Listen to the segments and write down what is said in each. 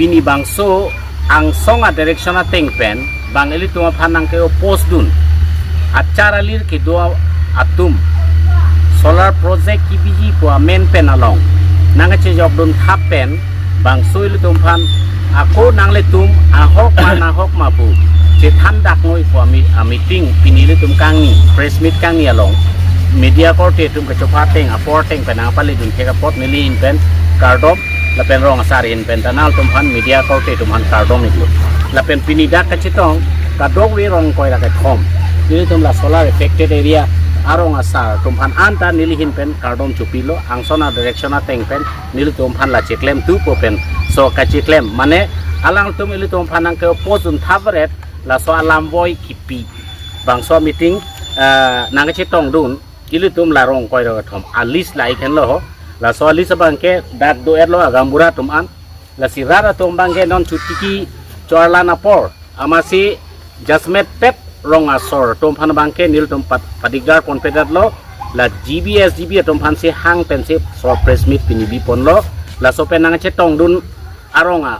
pini bangso ang songa direction na tengpen bang ili tuma panang ke post dun acara lir ke doa atum solar project ki biji ko main pen along nang che job dun happen bang so ili tum pan ako nang le tum ahok ma bu che thandak ngoi ko meeting pini li tum kang ni press meet kang ni along media court tum ke chopa teng apporting penang pali dun ke pot nili in pen cardom lapen rong asar in pen tanal tum han media court tum han cardom ni lapen pini dak ka chitong ka dog we rong koi la ka thom nili tum la solar affected area arong asar tum han anta nili hin pen cardom chupilo angsona direction a teng pen nili tum han la cheklem tu po pen so ka cheklem mane alang tum nili tum phanang ke pozun thavret la so alam boy kipi bang so meeting nang chitong dun ili tum la rong koi ra thom alis lai khen lo la so alis bang ke dat do erlo agambura tum an la sirara tum bang ke non chutiki chorlana por amasi jasmet pep rong asor tum phan bang ke nil tum padigar konpedat lo la gbs tum phan se hang pen se so press meet pinibi pon lo la so pen nang chetong dun aronga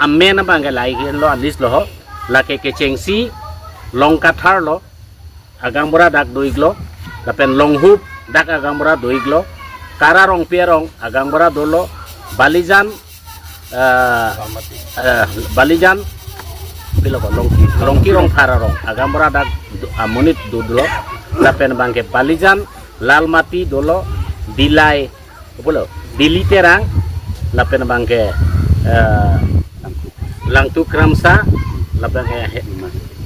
amen bang ke lai khen lo alis lo la ke chengsi long kathar lo agambura dak doiglo lapen long hup dak agambura doiglo kara rong pierong agambura dolo balijan bilo ko long ki rong phara rong agambura dak amonit dudlo lapen bangke balijan lalmati dolo dilai bolo diliterang lapen bangke langtu kramsa lapen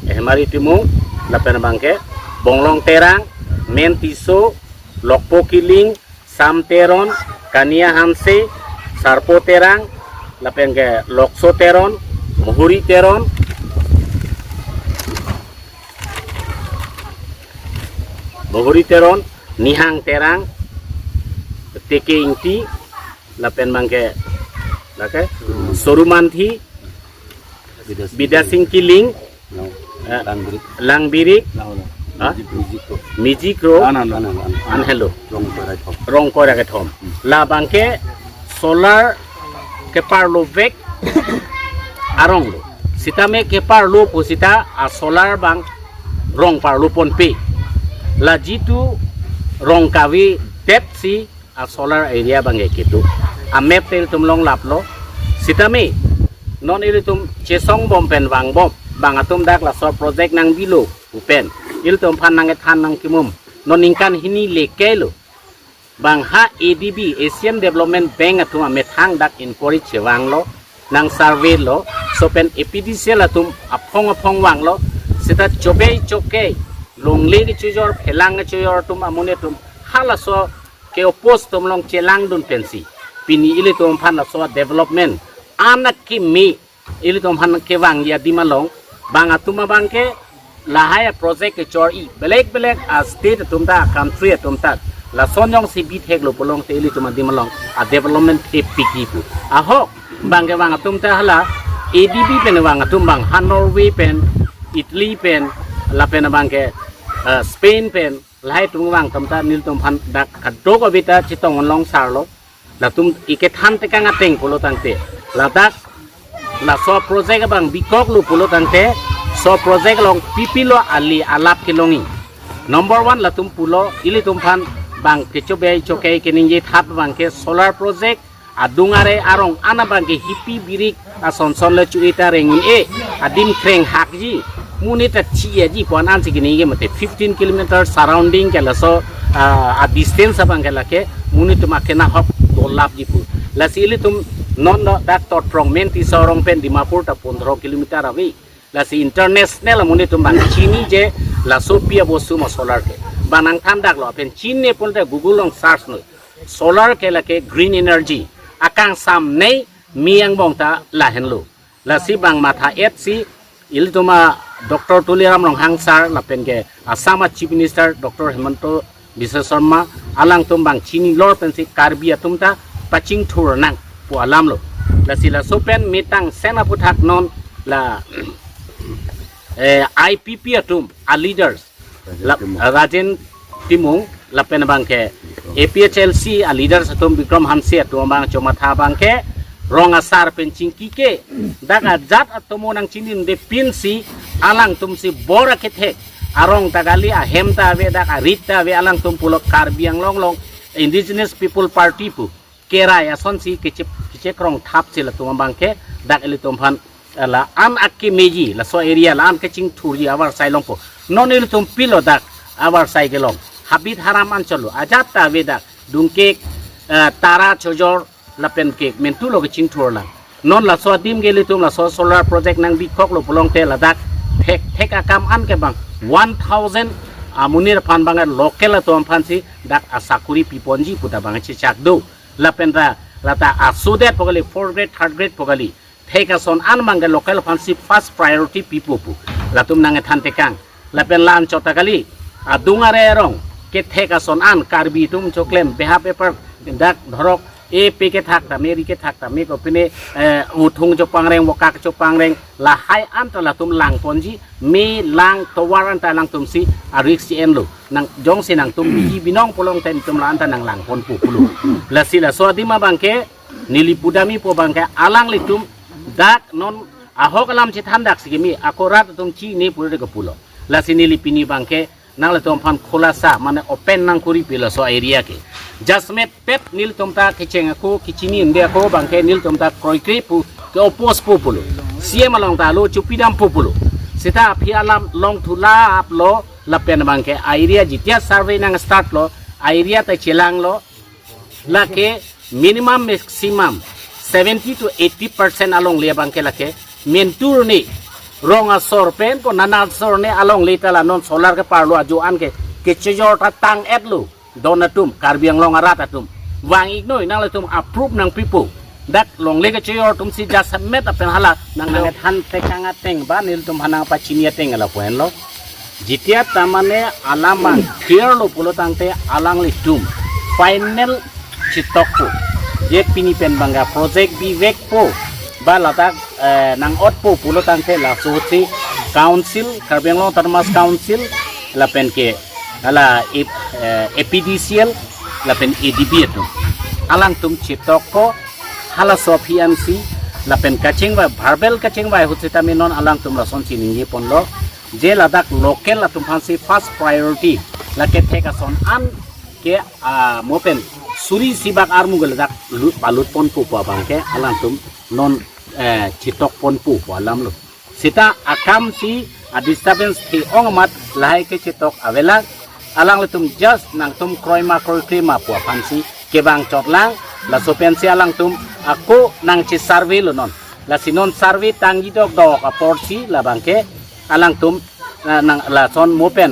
hemari timung lapen bangke bonglong terang men tisso lokpo kiling sam teron kania hamse sarpo terang lapen ke lokso teron muhuri teron nihang terang teke inti lapen bangke lake sorumanthi bidasing kiling langbirik mijikro an hello rong kora ke thom la bangke solar ke parlo vek arong lo sitame ke parlo posita a solar bang rong parlo pon pe la jitu rong kawi depth si a solar area bang ekitu a map tel tum long lap lo sitame non iri tum chesong bom pen wang bom bang atum dak la so project nang bilo upen il tum phan nang than nang kimum non ingkan hini lekelo bang ha adb asian development bank atum me thang dak encourage chewang lo nang survey lo so pen epdc la tum aphong wang lo sita choke longle ki chujor phelang chujor tum amune tum hala so ke opos tum long chelang dun pensi pini ili tum phan la so development anak ki mi ili tum phan ke wang ya dimalong bang atuma bang ke lahaya project ke chor i belek a state tumta country tumta la sonyong si bit hek lo polong te ili tuma dimalong a development e pikipu a ho bangge wang tumta hala adb pen wang tum bang Norway pen Italy pen la pen bangke Spain pen lahai tum wang tumta nil tum phan dak kadog obita chitong long sarlo la tum ike than te kanga teng polo tangte la dak la so project bang bikok lu polo tangte so project long pipilo ali alap kilongi number 1 la tum pulo ili tum phan bang kechobe choke keninje thap bang ke solar project adungare arong ana bang ke hipi birik asonson le chuita rengun e adim kreng hakji munita chia ji pon an sigini ge mate 15 km surrounding ke la so a distance bang ke la ke munit makena hop dolap ji pu la sili tum non dak tot from menti sorong pen dimapur ta 15 km away la si international amune tum bang chini je la sopia bosu ma solar ke banang thandak lo pen chin ne ponte google long search no solar ke la ke green energy akang sam nei miang bong ta la hen lo la si bang matha et si il tuma dr tuliram long hangsar la pen ke asama chief minister dr hemanto biswa sharma alang tum bang chini lor pen si karbi atumta paching thur nang po alam lo la si la sopen mitang sena puthak non la IPP atum a leaders Rajen Timung lapen bangke APHLC a leaders atum Bikram Hamsi atum bang chomatha bangke rong asar pencing kike daga jat atomo nang chinin de pinsi alang tumsi bora kethek arong tagali a hemta ave daga rita ave alang tum pulo karbiang long indigenous people party pu kera ya sonsi kiche krong thap sila tumambangke dak eli tumphan la an akki meji la so area la an kaching thuri awar sailong po non eli tum pilo dak awar saigelong habit haram ancholo ajat ta ave dak dungke tara chojor lapen ke mentulo kaching thurla non la so dim geli tum la so solar project nang bikok lo pulong te la dak thek akam an ke bang 1000 amunir pan bangar local atom fansi dak asakuri piponji puta bang chichak do lapendra lata asudet pogali 4th grade 3rd grade pogali theka son an manga local fansi first priority pipopu latum nange thante kang lapen lan chotakali adungare rong ke theka son an karbi tum choklem beha paper dak dhorok e peke thak ta meri ke thak ta me ko pine uthung jo pangreng wokak jo pangreng la hai an ta la tum lang ponji me lang towaran ta lang tum si arik si enlo nang jong si nang tum bi binong polong ten tum la anta nang lang pon pu pulu la sila so adima bangke nili pudami po bangke alang litum dak non ahok alam chi thandak sigimi akorat tum chi ne pure ko pulo la sinili pini bangke nang la tum phan khulasa mane open nang kuri pilo so area ke jasmet pet nil tomta kicheng aku kichini inde aku bangke nil tomta kroikri pu ke opos pu pulu siem along ta lo chupidam pu pulu sita phialam long thula ap lo lapen bangke area jitia survey nang start lo area ta chilang lo la ke minimum maximum 70 to 80% along le bangke la ke mentur ni rong asor pen ko nana asor ne along le ta la non solar ke parlo aju an ke chejor ta tang et lu donatum karbiang long arat atum wang ignoi nang le tum approve nang people dak long le ke chejor tum si ja submit apen hala nang nang han te kanga teng ba nil tum hanang pa chinia teng la poen lo jitia tamane alama clear lo pulo tangte alang le tum final chitokpo je pini pen bangga project bivek po ba latak nang ot po pulo tangte la suti council karbiang long termas council la pen ke ala epidicial lapen edb itu alang tum chitok po hala sofiansi lapen kaching ba verbal kaching ba hutsita minon alang tum lason chiningi ponlo je ladak local latum fansi first priority lake theka son an ke mopen suri sibak armugel dak balut pon pu pa bangke alang tum non chitok pon pu alam lo sita akam si a disturbance thi ongmat lahai ke chitok avela alang letum just nang tum kroy krima po fansi kebang chotlang la sopensi alang tum aku nang chi survey lo non la sinon survey tangi dok dok a porsi la bangke alang tum nang la son mopen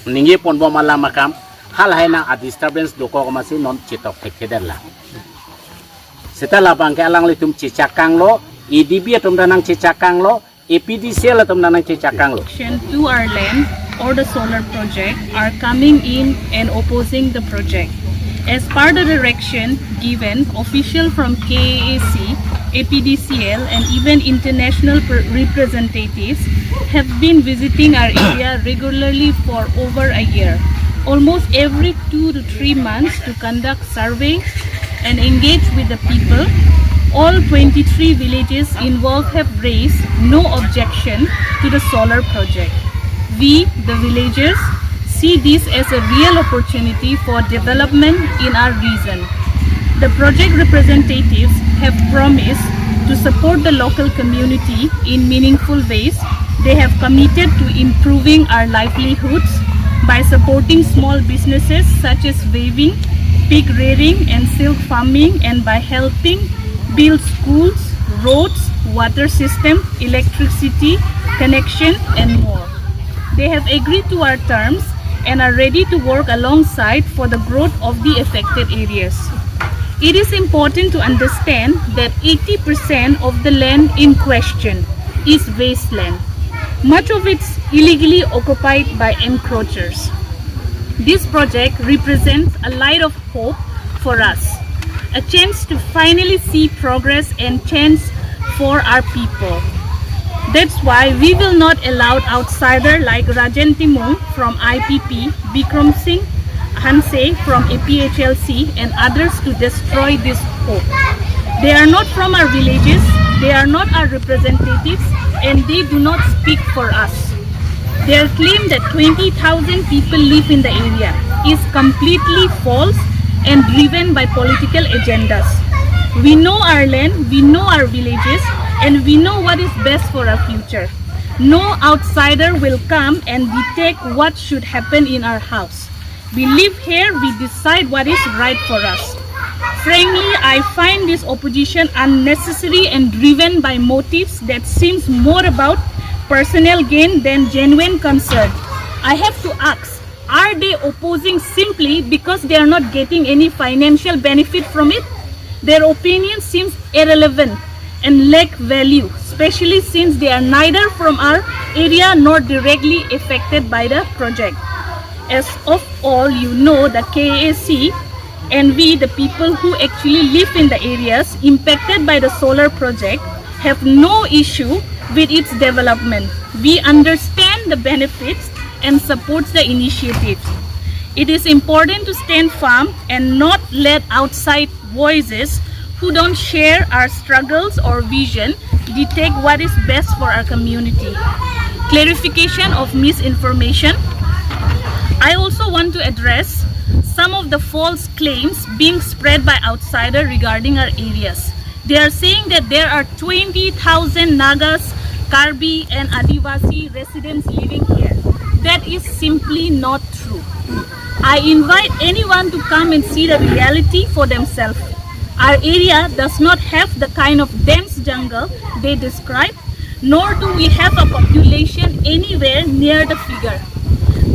ningi pon bo malam makam hal hai nang a disturbance doko masi non chitok thekeder la setala bangke alang letum chi chakang lo edb tum danang chi chakang lo epdcl tum danang chi chakang lo to our land or the solar project are coming in and opposing the project. As per the direction given, officials from KAAC, APDCL and even international representatives have been visiting our area regularly for over a year, almost every 2 to 3 months to conduct surveys and engage with the people. All 23 villages involved have raised no objection to the solar project. We, the villagers, see this as a real opportunity for development in our region. The project representatives have promised to support the local community in meaningful ways. They have committed to improving our livelihoods by supporting small businesses such as weaving, pig rearing and silk farming, and by helping build schools, roads, water system, electricity, connection and more. They have agreed to our terms and are ready to work alongside for the growth of the affected areas. It is important to understand that 80% of the land in question is wasteland. Much of it is illegally occupied by encroachers. This project represents a light of hope for us, a chance to finally see progress and chance for our people. That's why we will not allow outsiders like Rajan Timung from IPP, Bikram Singh Hanse from APHLC and others to destroy this hope. They are not from our villages, they are not our representatives, and they do not speak for us. Their claim that 20,000 people live in the area is completely false and driven by political agendas. We know our land, we know our villages, and we know what is best for our future. No outsider will come and dictate what should happen in our house. We live here, we decide what is right for us. Frankly, I find this opposition unnecessary and driven by motives that seems more about personal gain than genuine concern. I have to ask, are they opposing simply because they are not getting any financial benefit from it? Their opinion seems irrelevant and lack value, especially since they are neither from our area nor directly affected by the project. As of all you know, the KAC and we, the people who actually live in the areas impacted by the solar project, have no issue with its development. We understand the benefits and supports the initiatives. It is important to stand firm and not let outside voices who don't share our struggles or vision dictate what is best for our community. Clarification of misinformation. I also want to address some of the false claims being spread by outsiders regarding our areas. They are saying that there are 20,000 Nagas, Karbi and Adivasi residents living here. That is simply not true. I invite anyone to come and see the reality for themselves. Our area does not have the kind of dense jungle they describe, nor do we have a population anywhere near the figure.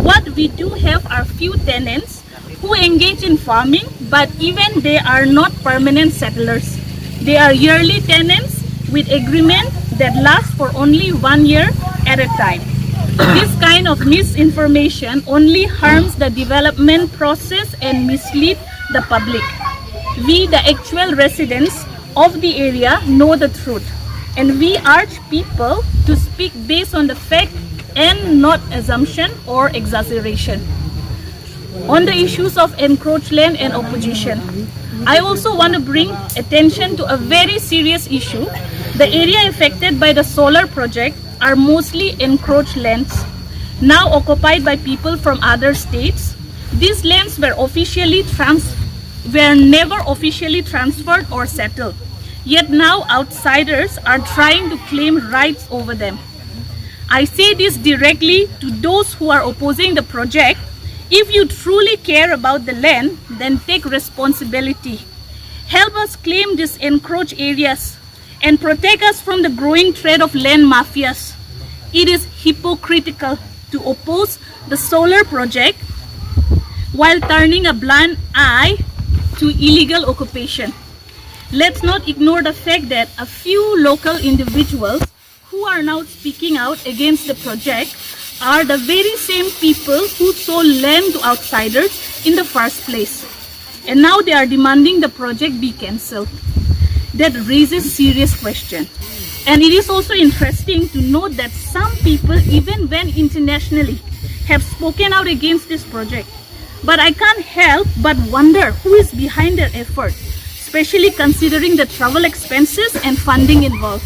What we do have are few tenants who engage in farming, but even they are not permanent settlers. They are yearly tenants with agreement that lasts for only 1 year at a time. This kind of misinformation only harms the development process and misleads the public. We, the actual residents of the area, know the truth, and we urge people to speak based on the fact and not assumption or exaggeration. On the issues of encroached land and opposition, I also want to bring attention to a very serious issue. The area affected by the solar project are mostly encroached lands, now occupied by people from other states. These lands were never officially transferred or settled. Yet now outsiders are trying to claim rights over them. I say this directly to those who are opposing the project. If you truly care about the land, then take responsibility. Help us claim these encroached areas and protect us from the growing threat of land mafias. It is hypocritical to oppose the solar project while turning a blind eye to illegal occupation. Let's not ignore the fact that a few local individuals who are now speaking out against the project are the very same people who sold land to outsiders in the first place. And now they are demanding the project be cancelled. That raises serious questions. And it is also interesting to note that some people, even when internationally, have spoken out against this project. But I can't help but wonder who is behind their effort, especially considering the travel expenses and funding involved.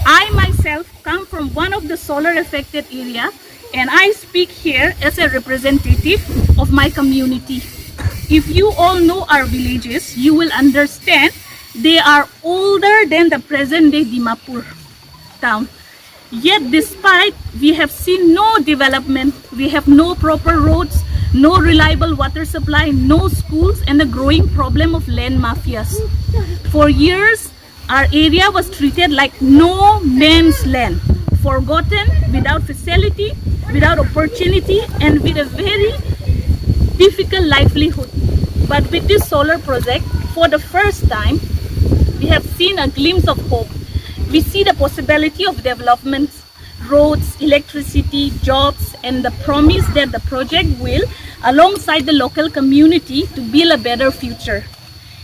I myself come from one of the solar affected area, and I speak here as a representative of my community. If you all know our villages, you will understand they are older than the present day Dimapur town. Yet despite we have seen no development, we have no proper roads, no reliable water supply, no schools, and a growing problem of land mafias. For years, our area was treated like no man's land, forgotten, without facility, without opportunity, and with a very difficult livelihood. But with this solar project, for the first time, we have seen a glimpse of hope. We see the possibility of development, roads, electricity, jobs, and the promise that the project will, alongside the local community, to build a better future.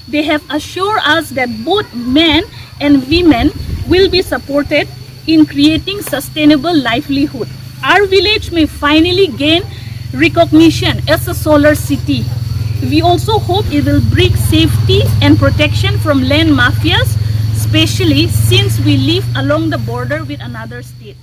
They have assured us that both men and women will be supported in creating sustainable livelihood. Our village may finally gain recognition as a solar city. We also hope it will bring safety and protection from land mafias, especially since we live along the border with another state.